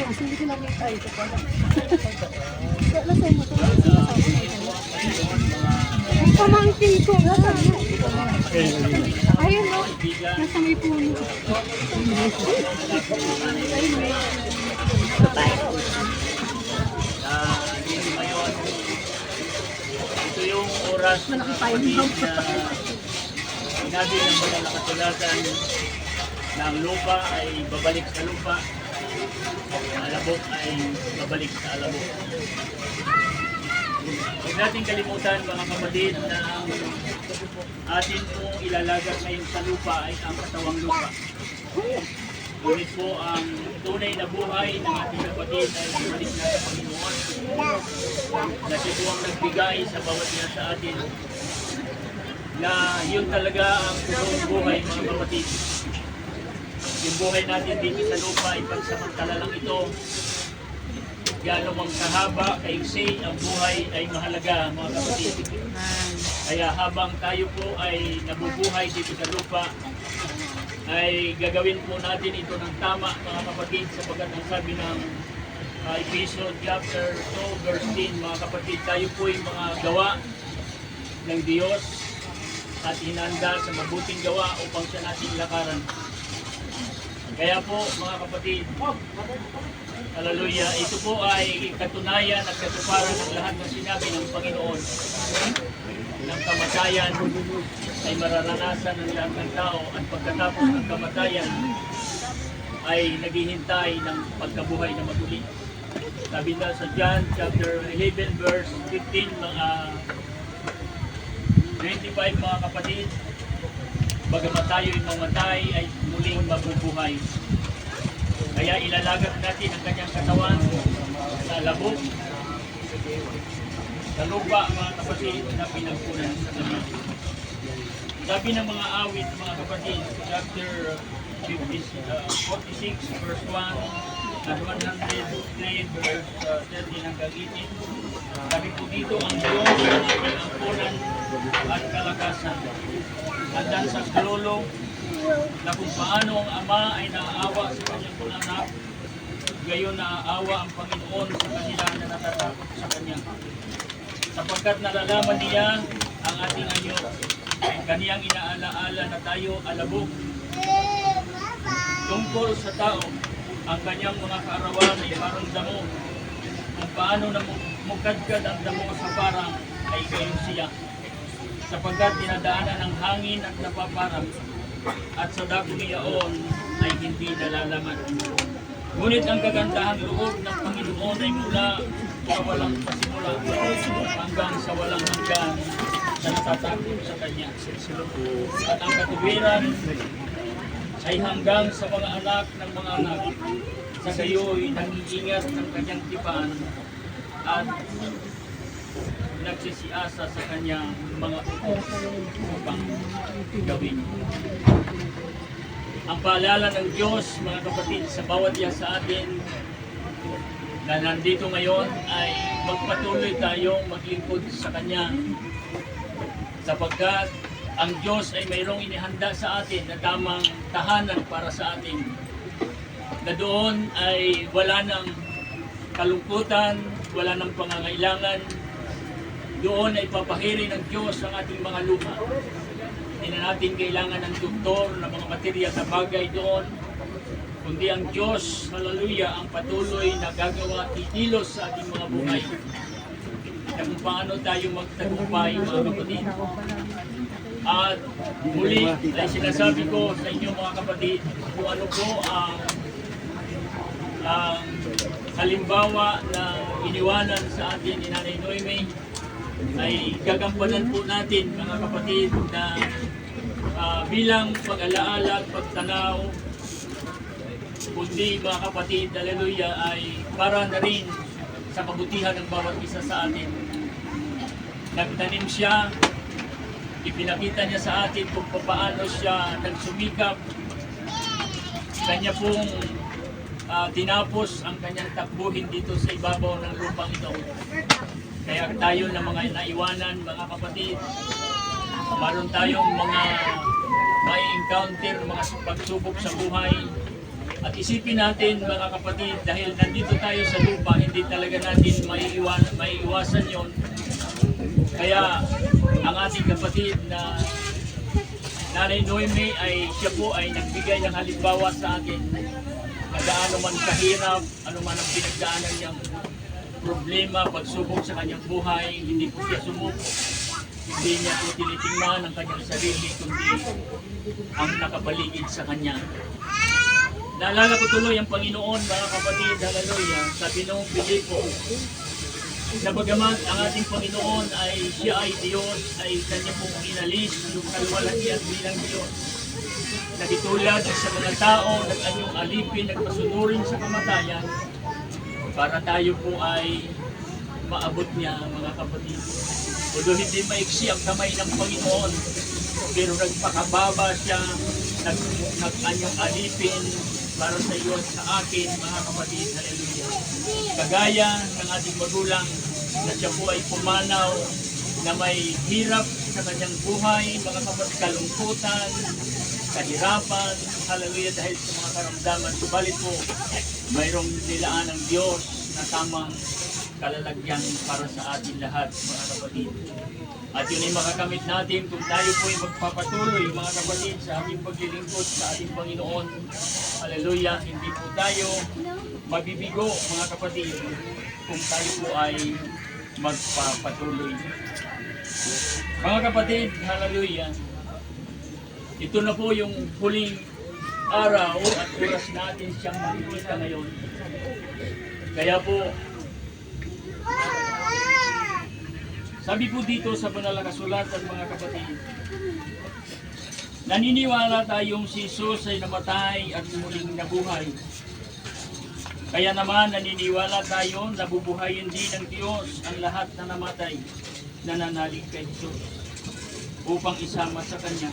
hindi ko lang try ito pala. Wala sa mo to. Ang pamangkin ko. Ayun no. Nasa may puno. Ito yung oras na sinabi ng mga nakatulatan na ang lupa ay babalik sa lupa, ang alabok ay babalik sa alabok. Huwag natin kalimutan mga kapatid na ang atin pong ilalagak ngayon sa lupa ay ang katawang lupa. Ngunit po ang tunay na buhay ng ating kapatid ay bumalik na sa Panginoon na siya po ang nagbigay sa bawat niya sa atin na yun talaga ang totoong buhay mga kapatid. Yung buhay natin dito sa lupa ay pansamantala lang ito. Gano'n mang kahaba, kaigsi, ang buhay ay mahalaga mga kapatid. Kaya habang tayo po ay nabubuhay dito sa lupa, ay gagawin po natin ito ng tama mga kapatid sapagkat ang sabi ng Episode chapter 2 verse 10 mga kapatid, tayo po ay mga gawa ng Diyos at hinanda sa mabuting gawa upang siya natin lakaran. Kaya po mga kapatid, hallelujah, ito po ay katunayan at katuparan ng lahat ng sinabi ng Panginoon. Ng kamatayan ay mararanasan ng lahat ng tao at pagkatapos ng kamatayan ay naghihintay ng pagkabuhay na maguli. Sabi na sa John chapter 11 verse 15 mga 25 mga kapatid, bagamat tayo'y mamatay ay muling mabubuhay. Kaya ilalagak natin ang kanyang katawan sa labog, sa lupa mga kapatid na pinagpunan sa kanya. Sabi ng mga awit mga kapatid, chapter 46 verse 1 at 103 verse 13 hanggang 18. Sabi po dito, ang Diyos ang aking angkulan at kalakasan. Handa sa kalulong na kung paano ang Ama ay naaawa sa kanyang mga anak, gayon naaawa ang Panginoon sa kanila na natatakot sa Kanya. Sapagkat nalalaman niya ang ating anyo, kaniyang inaalaala na tayo alabog. Tungkol sa tao, ang kanyang mga kaarawan ay parang damo. Kung paano na mukadkad ang damo sa parang ay gayon siya. Sapagkat dinadaanan ng hangin at napaparang, at sa dako niyaon ay hindi nalalaman. Ngunit ang kagandahang loob ng Panginoon ay mula sa walang pasimula hanggang sa walang hanggan na natatakot sa Kanya. At ang katuwiran ay hanggang sa mga anak ng mga anak. Sa gayoy nag-iingat ng Kanyang tipan at nagsisiasa sa Kanyang mga utos upang gawin. Ang paalala ng Diyos, mga kapatid, sa bawat isa sa atin na nandito ngayon ay magpatuloy tayong maglingkod sa Kanya sapagkat ang Diyos ay mayroong inihanda sa atin na tamang tahanan para sa atin, na doon ay wala ng kalungkutan, wala ng pangangailangan. Doon ay papahiri ng Diyos ang ating mga lupa. Hindi na natin kailangan ng doktor na mga material na bagay doon, kundi ang Diyos, hallelujah, ang patuloy na gagawa at kikilos sa ating mga buhay. At kung paano tayo magtagumpay, mga kapatid. At muli ay sinasabi ko sa inyo mga kapatid kung ano po ang halimbawa na iniwanan sa atin ni Nanay Noemi, ay gagampanan po natin mga kapatid na bilang pag-alaala at pagtanaw, kundi mga kapatid, hallelujah, ay para na rin sa kabutihan ng bawat isa sa atin. Nagtanim siya, ipinakita niya sa atin kung paano siya nagsumikap. Kanya pong tinapos ang kanyang takbuhin dito sa ibabaw ng lupang ito. Kaya tayo na mga naiwanan, mga kapatid, maroon tayong mga may encounter, mga pagsubok sa buhay, At isipin natin mga kapatid, dahil nandito tayo sa lupa, hindi talaga natin maiiwasan yon. Kaya ang ating kapatid na Nanay Noemi ay siya po ay nagbigay ng halimbawa sa atin na gaano man kahirap, ano man ang pinagdaanan niyang problema, pagsubok sa kanyang buhay, hindi po siya sumuko. Hindi niya po tinitingnan ang kanyang sarili, kundi ang nakapaligid sa kanya. Naalala ko tuloy ang Panginoon, mga kapatid, hallelujah, sabi nung Filipo, na bagamat ang ating Panginoon ay siya ay Diyos, ay kanya pong inalis yung kalwalhatian bilang Diyos. Nagitulad sa mga tao, nag-anyong alipin, nagpasunurin sa kamatayan, para tayo po ay maabot niya, mga kapatid. Although hindi maiksi ang kamay ng Panginoon, pero nagpakababa siya, nag-anyong alipin para sa iyo at sa akin, mga kapatid. Hallelujah. Kagaya ng ating magulang na siya po ay pumanaw na may hirap sa kanyang buhay, mga kapatid, kalungkutan, kahirapan, hallelujah, dahil sa mga karamdaman. Subalit po, mayroong nilaan ng Diyos na tamang kalalagyan para sa atin lahat, mga kapatid. At yun ay makakamit natin kung tayo po ay magpapatuloy, mga kapatid, sa ating paglilingkod sa ating Panginoon. Hallelujah, hindi po tayo mabibigo, mga kapatid, kung tayo po ay magpapatuloy. Mga kapatid, hallelujah, ito na po yung huling araw at oras natin siyang makikita ngayon. Kaya po, sabi po dito sa banal na kasulatan, mga kapatid, naniniwala tayong si Jesus ay namatay at muling nabuhay. Kaya naman naniniwala tayo na bubuhayin din ng Diyos ang lahat na namatay, nananalig kay Jesus upang isama sa Kanya.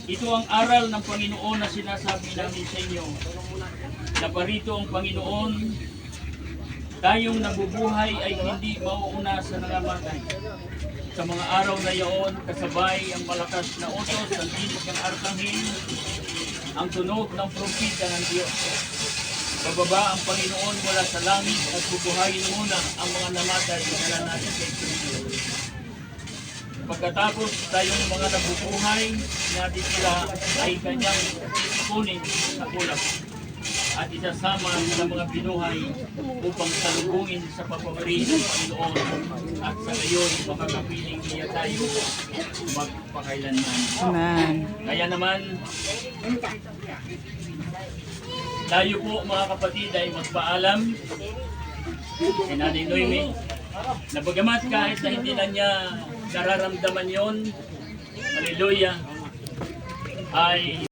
Ito ang aral ng Panginoon na sinasabi namin sa inyo. Naparito ang Panginoon, tayong nabubuhay ay hindi mauuna sa nangamatay. Sa mga araw na iyon, kasabay ang malakas na utos ng tinig ng arkanghel, ang tunog ng propeta ng Diyos. Bababa ang Panginoon mula sa langit at bubuhayin muna ang mga namatay na nananalig kay Kristo. Pagkatapos tayong mga nabubuhay, natin sila ay kanyang kunin sa kulap at isasama sa mga binuhay upang salubungin sa papawari ng Panginoon at sa gayon makakapiling niya tayo magpakailanman. Amen. Kaya naman, tayo po mga kapatid ay magpaalam kay Nanay Noemi na bagamat kahit na hindi na niya nararamdaman yon, hallelujah, ay